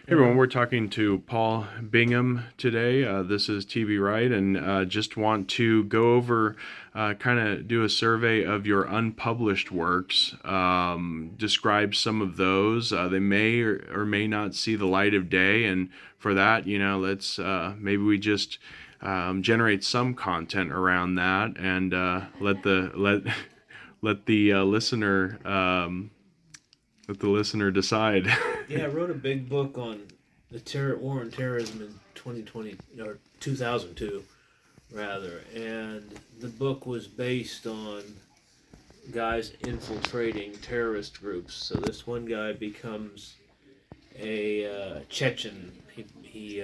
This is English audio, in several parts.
Hey everyone, we're talking to Paul Bingham today. This is TV Right, and just want to go over, kind of do a survey of your unpublished works, describe some of those. They may or may not see the light of day, and for that, let's maybe we just generate some content around that, and let the listener let the listener decide. Yeah, I wrote a big book on the war on terrorism in 2020 or 2002 rather, and the book was based on guys infiltrating terrorist groups. So this one guy becomes a Chechen. He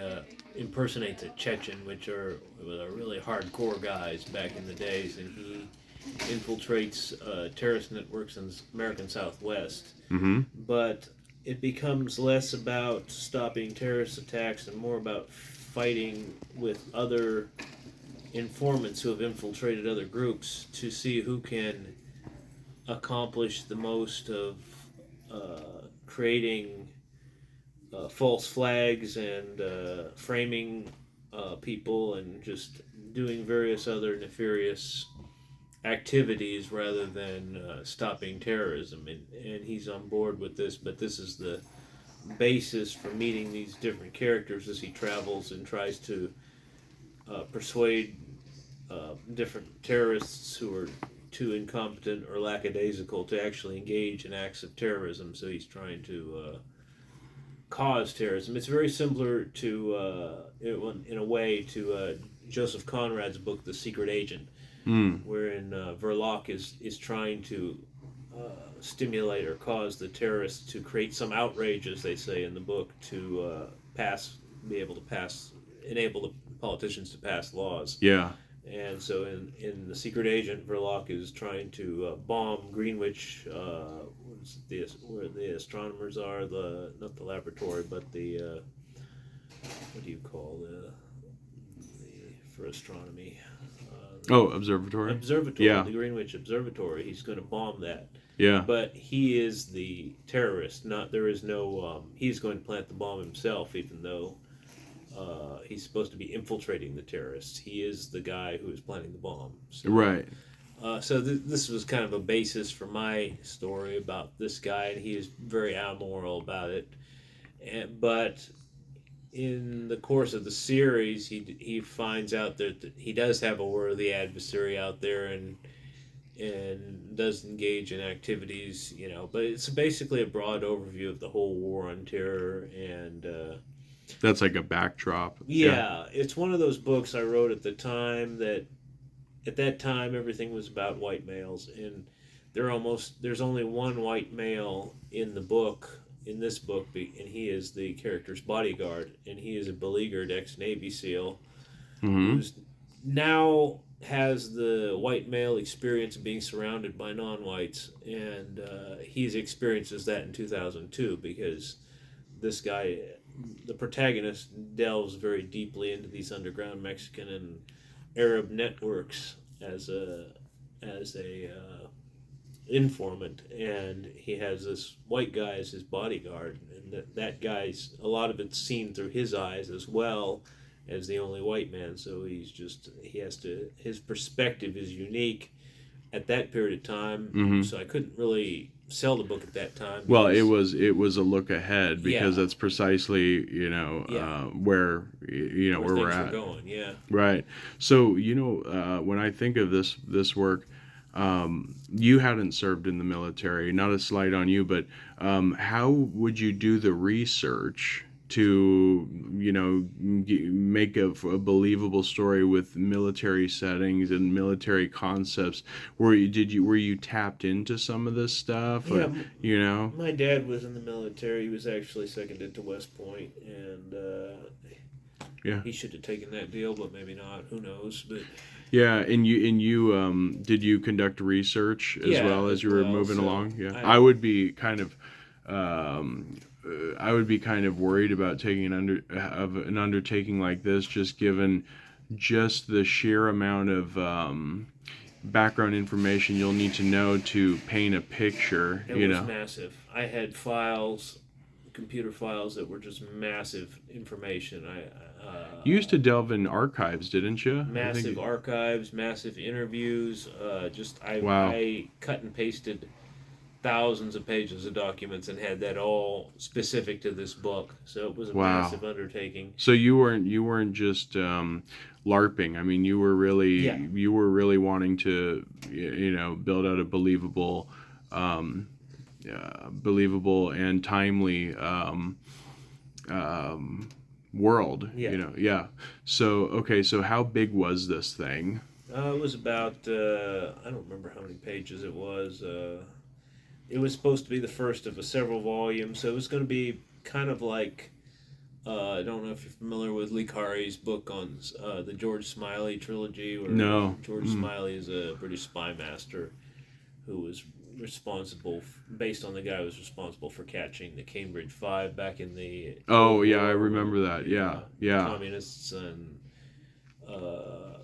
impersonates a Chechen, which are really hardcore guys back in the days, and he infiltrates terrorist networks in the American Southwest. Mm-hmm. But it becomes less about stopping terrorist attacks and more about fighting with other informants who have infiltrated other groups to see who can accomplish the most of creating false flags and framing people and just doing various other nefarious activities rather than stopping terrorism. And he's on board with this, but this is the basis for meeting these different characters as he travels and tries to persuade different terrorists who are too incompetent or lackadaisical to actually engage in acts of terrorism. So he's trying to cause terrorism. It's very similar to, in a way, to Joseph Conrad's book, The Secret Agent, wherein Verloc is trying to stimulate or cause the terrorists to create some outrage, as they say in the book, to enable the politicians to pass laws. Yeah. And so in The Secret Agent, Verloc is trying to bomb Greenwich, where the astronomers are, not the laboratory, but the, what do you call the for astronomy? Observatory. Yeah. The Greenwich Observatory. He's going to bomb that. Yeah. But he is the terrorist. There is no. He's going to plant the bomb himself, even though he's supposed to be infiltrating the terrorists. He is the guy who is planting the bomb. So, right. So this was kind of a basis for my story about this guy, and he is very amoral about it. But in the course of the series, he finds out that he does have a worthy adversary out there, and does engage in activities, But it's basically a broad overview of the whole war on terror, and that's like a backdrop. Yeah, it's one of those books I wrote at the time that, at that time, everything was about white males, and there's only one white male in the book. In this book, and he is the character's bodyguard, and he is a beleaguered ex-Navy SEAL who's now has the white male experience of being surrounded by non-whites, and he experiences that in 2002 because this guy, the protagonist, delves very deeply into these underground Mexican and Arab networks as a informant, and he has this white guy as his bodyguard, and that guy's, a lot of it's seen through his eyes as well as the only white man, so his perspective is unique at that period of time. So I couldn't really sell the book at that time. Well, it was a look ahead, because that's precisely where where we're at. Going, yeah. Right. So when I think of this work, you hadn't served in the military. Not a slight on you, but how would you do the research to make a believable story with military settings and military concepts? Were you tapped into some of this stuff? Yeah, my dad was in the military. He was actually seconded to West Point, and he should have taken that deal, but maybe not. Who knows? But yeah, and you did you conduct research as well as you were moving along? Yeah, I would be kind of worried about taking an undertaking like this, just given the sheer amount of background information you'll need to know to paint a picture. It was massive. I had files computer files that were just massive information. You used to delve in archives, didn't you? I Massive think. archives, massive interviews. Wow. I cut and pasted thousands of pages of documents and had that all specific to this book. So it was a Wow. massive undertaking. So you weren't just LARPing. I mean, Yeah, you were really wanting to build out a um, believable and timely um, world. yeah. Yeah. So okay. So how big was this thing? It was about I don't remember how many pages it was. It was supposed to be the first of a several volumes, so it was going to be kind of like I don't know if you're familiar with Lee Carey's book on the George Smiley trilogy, where No. George Smiley is a British spy master who was responsible, based on the guy who was responsible for catching the Cambridge Five back in the Oh Cold yeah, I War with remember that. the Yeah. Yeah. communists and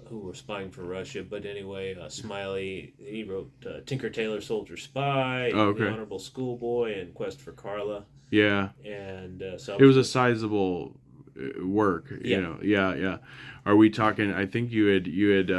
who were spying for Russia. But anyway, Smiley, he wrote Tinker Tailor Soldier Spy, Oh, The okay. Honorable Schoolboy, and Quest for Carla. Yeah. And so I It was was a going sizable work. yeah. Yeah. Yeah. Are we talking? I think you had.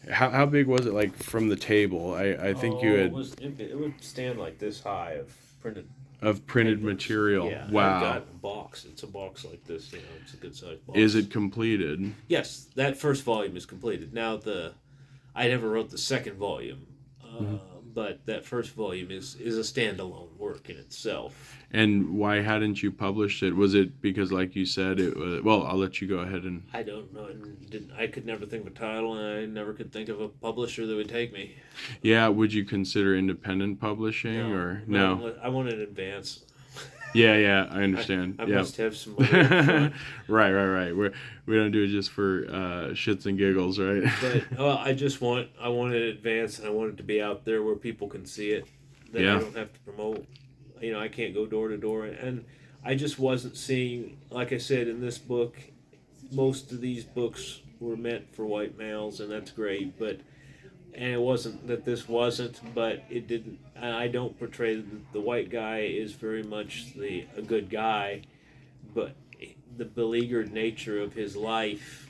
How big was it? Like from the table? I think you Oh, had it would stand like this high of printed of printed papers. material. Yeah, I've got Wow. a box. It's a box like this. It's a good sized Is box. it completed? Yes, that first volume is completed. Now I never wrote the second volume, Mhm. but that first volume is a standalone work in itself. And why hadn't you published it? Was it because, like you said, it was? Well, I'll let you go ahead and. I don't know. I could never think of a title, and I never could think of a publisher that would take me. Yeah. Would you consider independent publishing No, or not no? unless I want an advance. Yeah. Yeah. I I, understand. I Yeah. must have some money up front. Right. We don't do it just for shits and giggles, right? But I want it advanced, and I want it to be out there where people can see it. That I Yeah. don't have to promote. I can't go door to door, and I just wasn't seeing. Like I said in this book, most of these books were meant for white males, and that's great. But and it wasn't that this wasn't, but it didn't. I don't portray the white guy is very much a good guy, but the beleaguered nature of his life,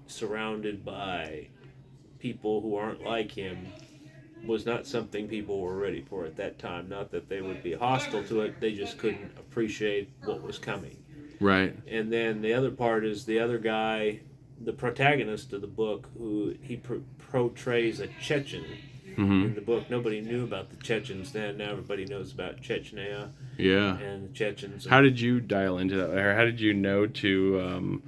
surrounded by people who aren't like him, was not something people were ready for at that time. Not that they would be hostile to it, they just couldn't appreciate what was coming. Right. And then the other part is the other guy, the protagonist of the book, who he portrays a Chechen Mm-hmm. in the book. Nobody knew about the Chechens then. Now everybody knows about Chechnya Yeah. and the Chechens. How And, did you dial into that? Or how did you know to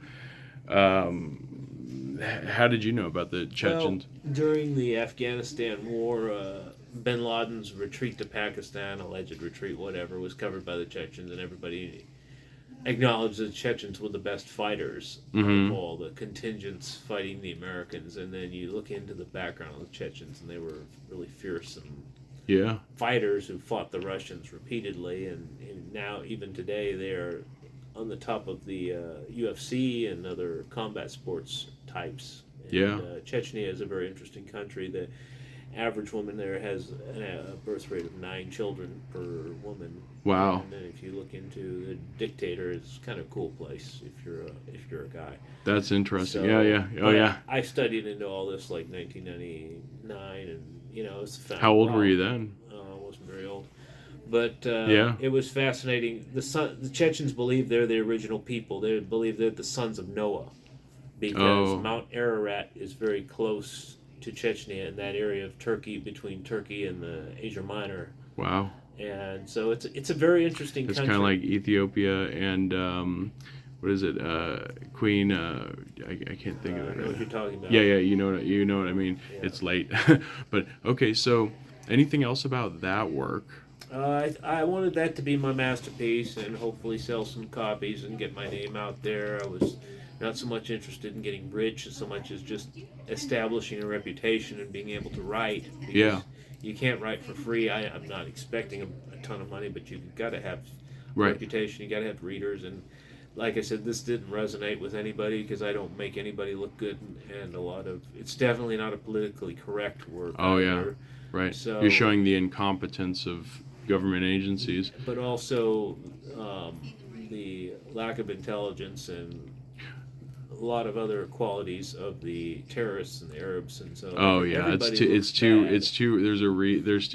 how did you know about the well, Chechens? during the Afghanistan war, Bin Laden's retreat to Pakistan, alleged retreat, whatever, was covered by the Chechens, and everybody acknowledged that the Chechens were the best fighters of Mm-hmm. all the contingents fighting the Americans. And then you look into the background of the Chechens, and they were really fearsome Yeah. fighters who fought the Russians repeatedly. And now, even today, they are on the top of the UFC and other combat sports types. And Yeah. Chechnya is a very interesting country. The average woman there has a birth rate of 9 children per woman. Wow. And then if you look into the dictator, it's kind of a cool place if you're a guy. That's interesting. So, Yeah. Oh but yeah. I studied into all this like 1999, and it's How old were you then? I wasn't very old, but Yeah. it was fascinating. The Chechens believe they're the original people. They believe they're the sons of Noah, because Oh. Mount Ararat is very close to Chechnya in that area of Turkey, between Turkey and the Asia Minor. Wow. And so it's a very interesting It's country. kind of like Ethiopia and what is it? Queen. I can't think of I it know right what you're now. talking about. Yeah. You know what I mean. Yeah. It's late, but okay. So, anything else about that work? I wanted that to be my masterpiece and hopefully sell some copies and get my name out there. I was not so much interested in getting rich as so much as just establishing a reputation and being able to write. Because Yeah. you can't write for free. I'm not expecting a ton of money, but you've got to have Right. reputation. You got to have readers. And like I said, this didn't resonate with anybody because I don't make anybody look good, and it's definitely not a politically correct work. Oh yeah. either. Right. So You're showing the incompetence of government agencies. but also the lack of intelligence and a lot of other qualities of the terrorists and the Arabs, and so Oh yeah, everybody looks bad. it's too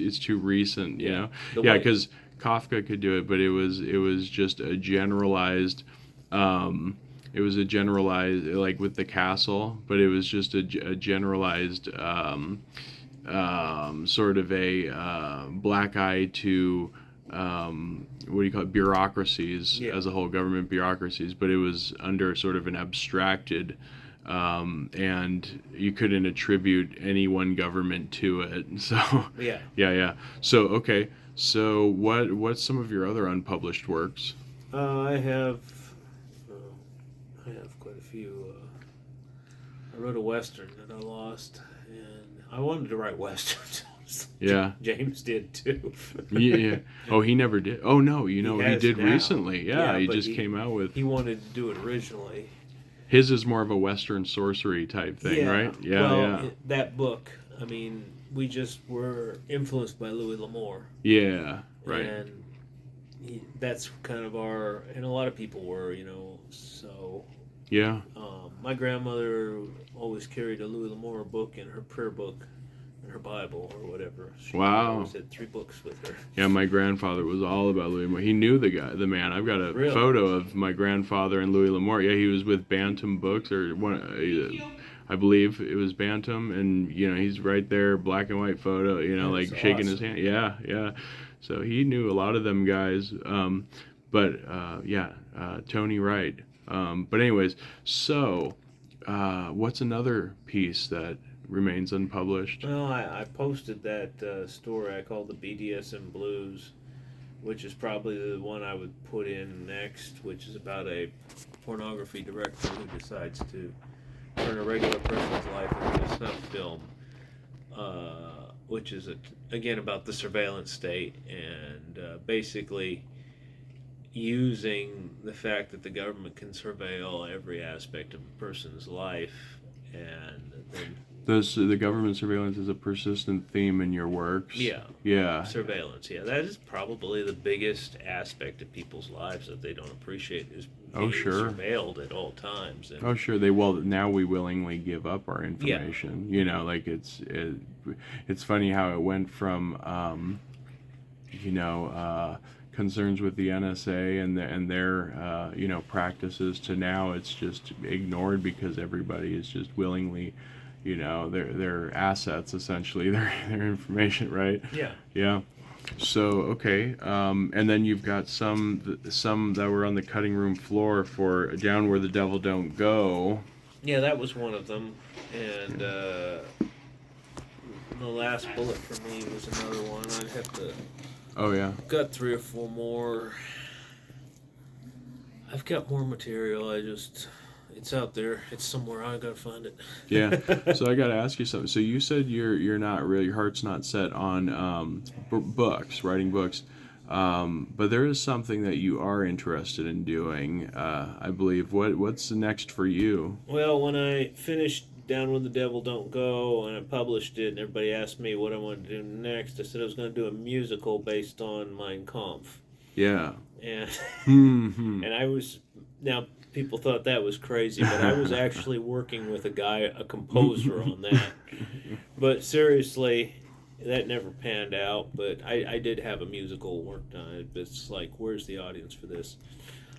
it's too recent, you Yeah, know. the Yeah, white. because Kafka could do it, but it was just a generalized, it was a generalized, like with the castle, but it was just a generalized, sort of a black eye to, what do you call it, bureaucracies Yeah, as a whole, government bureaucracies, but it was under sort of an abstracted, and you couldn't attribute any one government to it. So, yeah. yeah, yeah. So, okay. So, what's some of your other unpublished works? I have. Uh, I have quite a few. I wrote a western that I lost, and I wanted to write westerns. Yeah. James did too. Yeah, yeah. Oh, he never did. Oh no, He he has did now. recently. Yeah, Yeah, he but just came out with he wanted to do it originally. his is more of a Western sorcery type thing, Yeah. right? Yeah, Well, yeah. that book. I mean, we just were influenced by Louis L'Amour, Yeah, right. and that's kind of our. And a lot of people were, So, Yeah. my grandmother always carried a Louis L'Amour book in her prayer book, in her Bible or whatever. She Wow. always had 3 books with her. Yeah, my grandfather was all about Louis L'Amour. He knew the man. I've got a Really? photo of my grandfather and Louis L'Amour. Yeah, he was with Bantam Books, or one. I believe it was Bantam, and he's right there, black and white photo. That's Like shaking his awesome. hand. Yeah, yeah. So he knew a lot of them guys. But yeah, Tony Wright. But anyways, so what's another piece that remains unpublished? Well, I posted that story I called the BDSM Blues, which is probably the one I would put in next, which is about a pornography director who decides to turn a regular person's life into a snuff film, which is, again, about the surveillance state and basically using the fact that the government can surveil every aspect of a person's life and then The government surveillance is a persistent theme in your works. yeah, Yeah. surveillance. Yeah, that is probably the biggest aspect of people's lives that they don't appreciate is Oh, being sure. surveilled at all times. And Oh, sure. Now we willingly give up our information. Like it's funny how it went from concerns with the NSA and their practices to now it's just ignored because everybody is just willingly, their assets essentially, their information, right? yeah, Yeah. So okay, and then you've got some that were on the cutting room floor for Down Where the Devil Don't Go. yeah, that was one of them. And the last bullet for me was another one. I'd have to Oh yeah. got 3 or 4 more. I've got more material. It's out there. It's somewhere. I gotta find it. Yeah. So I got to ask you something. So you said you're not really, your heart's not set on books, writing books, but there is something that you are interested in doing. I believe. What's next for you? Well, when I finished Down Where the Devil Don't Go and I published it, and everybody asked me what I wanted to do next, I said I was going to do a musical based on Mein Kampf, Yeah. and Hmm. and I was now. People thought that was crazy, but I was actually working with a composer on that. But seriously, that never panned out. But I did have a musical worked on it. But it's like, where's the audience for this?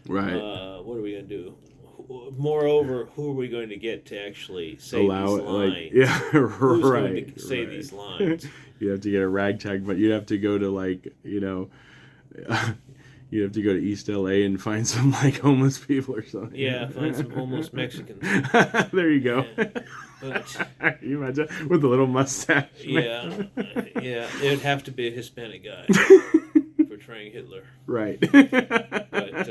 Right. What are we going to do? Moreover, who are we going to get to actually say Allow these it, lines? like, yeah, Who's right. going to say Right. these lines? You have to get a ragtag, but you have to go to you have to go to East LA and find some homeless people or something. Yeah, find some homeless Mexicans. There you go. Yeah. But You imagine with a little mustache. yeah, yeah, it'd have to be a Hispanic guy portraying Hitler. Right. But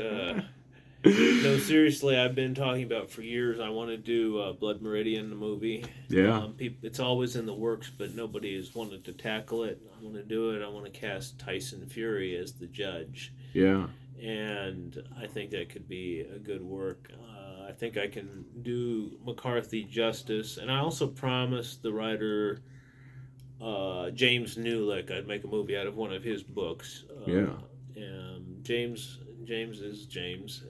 no, seriously, I've been talking about for years. I want to do Blood Meridian, the movie. Yeah. It's always in the works, but nobody has wanted to tackle it. I want to do it. I want to cast Tyson Fury as the judge, Yeah. and I think that could be a good work. I think I can do McCarthy justice, and I also promised the writer James Newlick. I'd make a movie out of one of his books. Yeah. And James is James,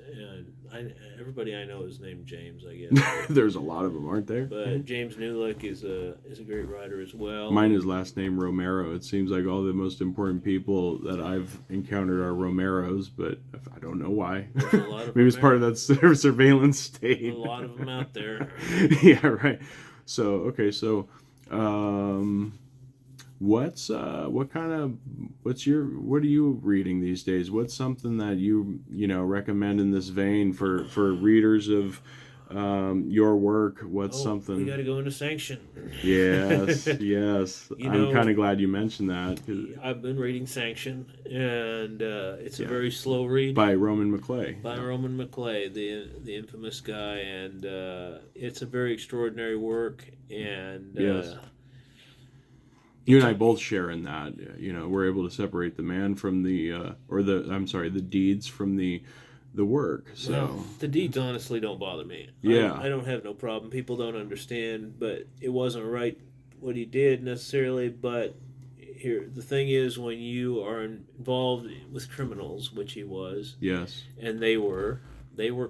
and everybody I know is named James, I guess. There's a lot of them, aren't there? But James Newlick is a great writer as well. Mine is last name Romero. It seems like all the most important people that I've encountered are Romeros, but I don't know why. There's a lot of Maybe it's part of that surveillance state. a lot of them out there. Yeah, right. So okay, so what are you reading these days? What's something that you know recommend in this vein for readers of your work? What's We got something? to go into sanction. Yes, yes. You I'm know, kind of glad you mentioned that I've been reading Sanction, and it's a Yeah. very slow read by Roman McClay. by Roman McClay, the infamous guy, and it's a very extraordinary work. And Yes. You and I both share in that. You know, we're able to separate the man from the deeds from the work. So well, the deeds honestly don't bother me. Yeah. I don't have no problem. People don't understand, but it wasn't right what he did necessarily. But here, the thing is, when you are involved with criminals, which he was, yes, and they were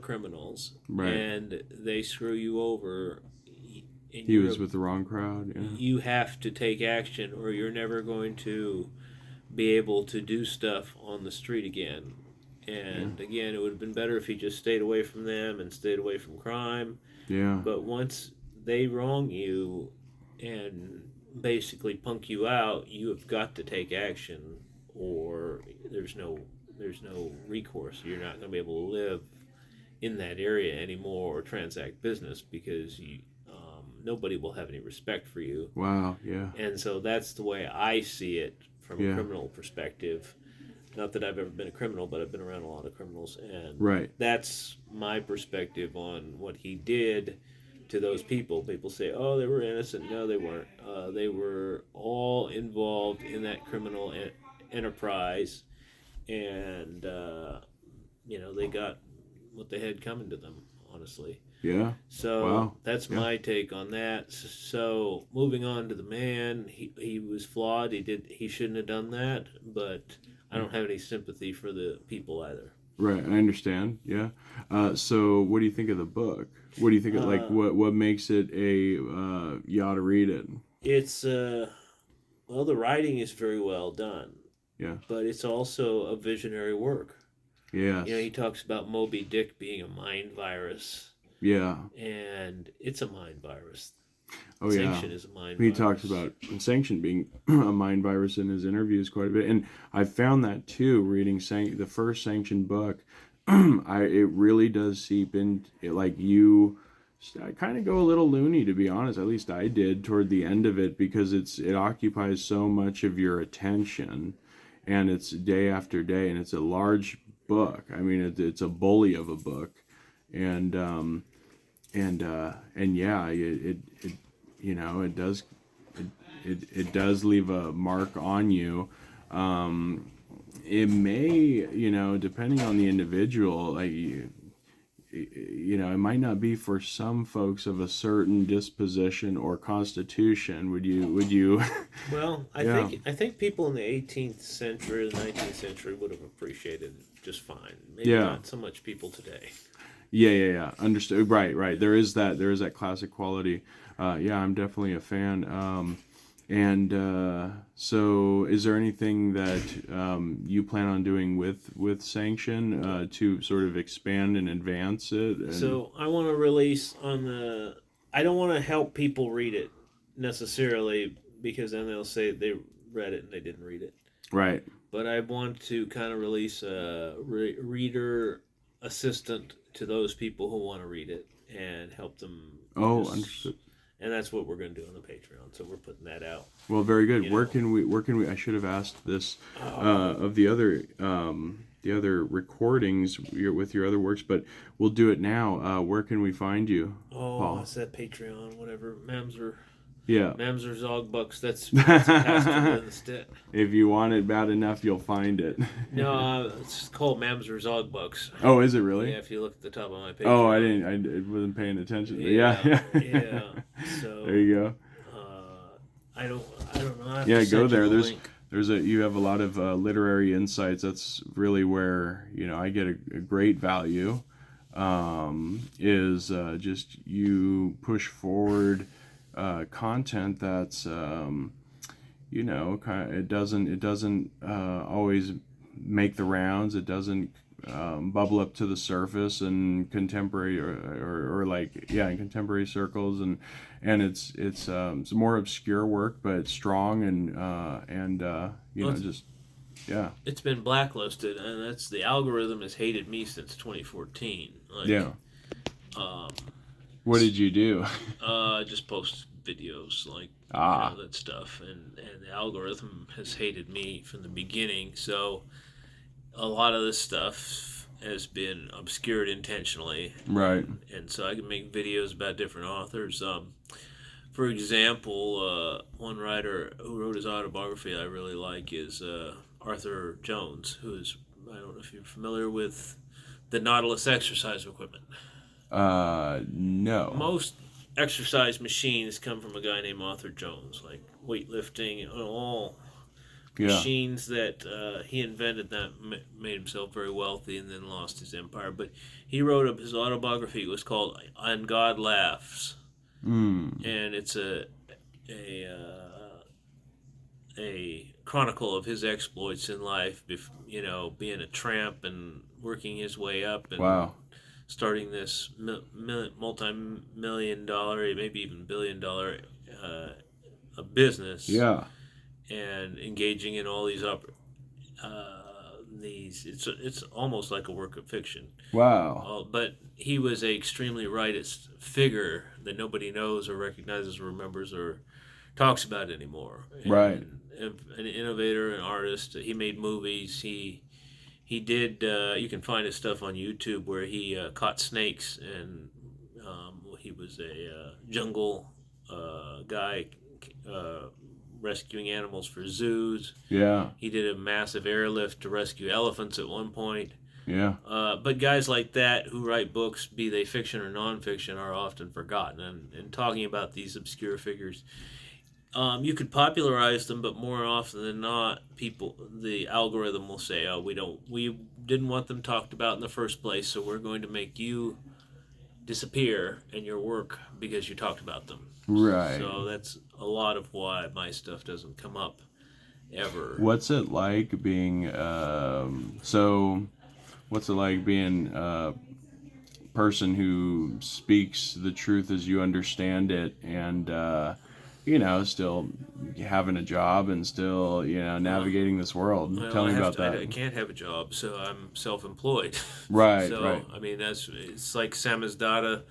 criminals, right. and they screw you over. And He was with the wrong crowd. Yeah. You have to take action, or you're never going to be able to do stuff on the street again. And again, it would have been better if he just stayed away from them and stayed away from crime. Yeah. But once they wrong you and basically punk you out, you have got to take action, or there's no recourse. You're not going to be able to live in that area anymore or transact business because nobody will have any respect for you. Wow. Yeah. And so that's the way I see it from Yeah. a criminal perspective. Not that I've ever been a criminal, but I've been around a lot of criminals, and Right. that's my perspective on what he did to those people. People say, "Oh, they were innocent." No, they weren't. They were all involved in that criminal enterprise, and they got what they had coming to them. Honestly. Yeah. So Wow. that's Yeah. my take on that. So moving on to the man, he was flawed. He shouldn't have done that, but I don't have any sympathy for the people either. Right. I understand. Yeah. So what do you think of the book? What do you think of what makes it you ought to read it? It's well, the writing is very well done. Yeah. But it's also a visionary work. Yes. He talks about Moby Dick being a mind virus. Yeah. And it's a mind virus. Oh, Sanction yeah. is a mind He virus. talks about Sanction being a mind virus in his interviews quite a bit. And I found that too, reading the first Sanction book. It really does seep in, I kind of go a little loony, to be honest. At least I did toward the end of it, because it occupies so much of your attention, and it's day after day, and it's a large book. I mean, it's a bully of a book, and yeah, it does leave a mark on you. It may, depending on the individual, it might not be for some folks of a certain disposition or constitution. Would you? Well, Yeah. I think people in the 18th century or the 19th century would have appreciated it just fine. Maybe Yeah. not so much people today. Yeah. Understood. Right. There is that classic quality. Yeah, I'm definitely a fan. So is there anything that you plan on doing with Sanction to sort of expand and advance it? So I want to release I don't want to help people read it necessarily, because then they'll say they read it and they didn't read it. Right. But I want to kind of release a reader assistant to those people who want to read it and help them. Oh, understood. And that's what we're going to do on the Patreon. So we're putting that out. Well, very good. Where can we? I should have asked this of the other recordings with your other works, but we'll do it now. Where can we find you, Paul? I said Patreon, whatever. Mamser Yeah. Zogbucks. That's faster than the If you want it bad enough, you'll find it. No, it's called Mamser Zogbucks. Oh, is it really? Yeah, if you look at the top of my page. Oh, I wasn't paying attention. Yeah. Yeah. So There you go. I don't know. I have Yeah, to go send you there. the link. You have a lot of literary insights. That's really where I get a great value. Is just you push forward content that's kind of, it doesn't always make the rounds. It doesn't bubble up to the surface in contemporary or like in contemporary circles, and it's more obscure work, but it's strong and Well, just yeah. it's been blacklisted, and that's the algorithm has hated me since 2014. Like, Yeah. um, What did you do? just post videos like Ah, that stuff, and the algorithm has hated me from the beginning. So a lot of this stuff has been obscured intentionally, right. and so I can make videos about different authors. For example, one writer who wrote his autobiography I really like is Arthur Jones, who is, I don't know if you're familiar with the Nautilus exercise equipment. No. Most exercise machines come from a guy named Arthur Jones, like weightlifting and all Yeah. machines that he invented that made himself very wealthy and then lost his empire. But he wrote up his autobiography. It was called "And God Laughs," Mm. and it's a uh, a chronicle of his exploits in life. Being a tramp and working his way up and Wow. starting this multi-million dollar, maybe even billion-dollar a business, Yeah. and engaging in all these it's almost like a work of fiction. Wow. But he was a extremely rightist figure that nobody knows or recognizes or remembers or talks about anymore. Right. And an innovator, an artist. He made movies. He did. You can find his stuff on YouTube where he caught snakes, and he was a jungle guy rescuing animals for zoos. Yeah. He did a massive airlift to rescue elephants at one point. Yeah. But guys like that who write books, be they fiction or nonfiction, are often forgotten. And talking about these obscure figures, you could popularize them, but more often than not, the algorithm will say, "Oh, we didn't want them talked about in the first place, so we're going to make you disappear in your work because you talked about them." Right. So that's a lot of why my stuff doesn't come up ever. What's it like being so? What's it like being a person who speaks the truth as you understand it, and still having a job and still navigating this world? Well, Tell me about that. I can't have a job, so I'm self-employed. Right. So Right. I mean, it's like Samizdat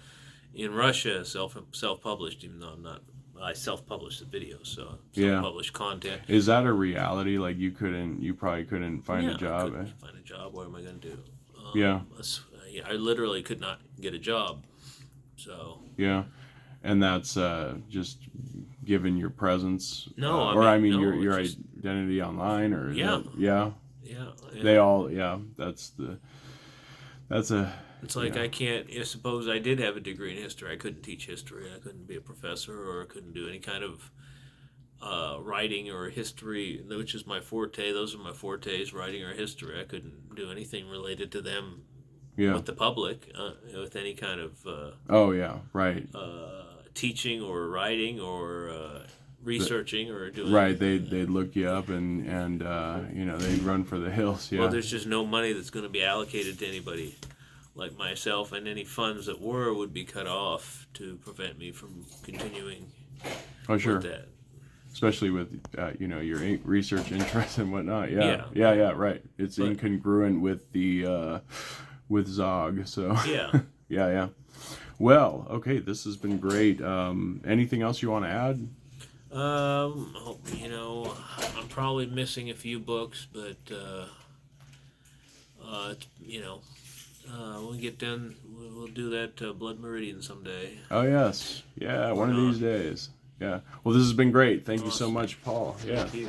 in Russia, self-published, even though I'm not. I self-published the video, so Yeah. self-published content. Is that a reality? Like you probably couldn't find Yeah, a I job. couldn't find a job. What am I going to do? Yeah. I literally could not get a job. So Yeah. And that's just given your presence, no, I mean no, your it's just, identity online, or is yeah, yeah. yeah. They all, that's a It's like I can't. Suppose I did have a degree in history, I couldn't teach history. I couldn't be a professor, or I couldn't do any kind of writing or history, which is my forte. Those are my fortes, writing or history. I couldn't do anything related to them yeah. with the public, with any kind of Oh yeah, right. teaching or writing or researching or doing. Right, they'd look you up and they'd run for the hills. Yeah. Well, there's just no money that's going to be allocated to anybody like myself, and any funds that would be cut off to prevent me from continuing Oh sure. with that. Especially with your research interests and whatnot. Yeah. Yeah. Yeah. Right. It's incongruent with the with Zog. So Yeah. yeah. Well, okay, this has been great. Anything else you want to add? I'm probably missing a few books, but when we get done, we'll do that Blood Meridian someday. Oh yes, yeah, one of these days. Yeah. Well, this has been great. Thank you so much, Paul. Yeah. Thank you.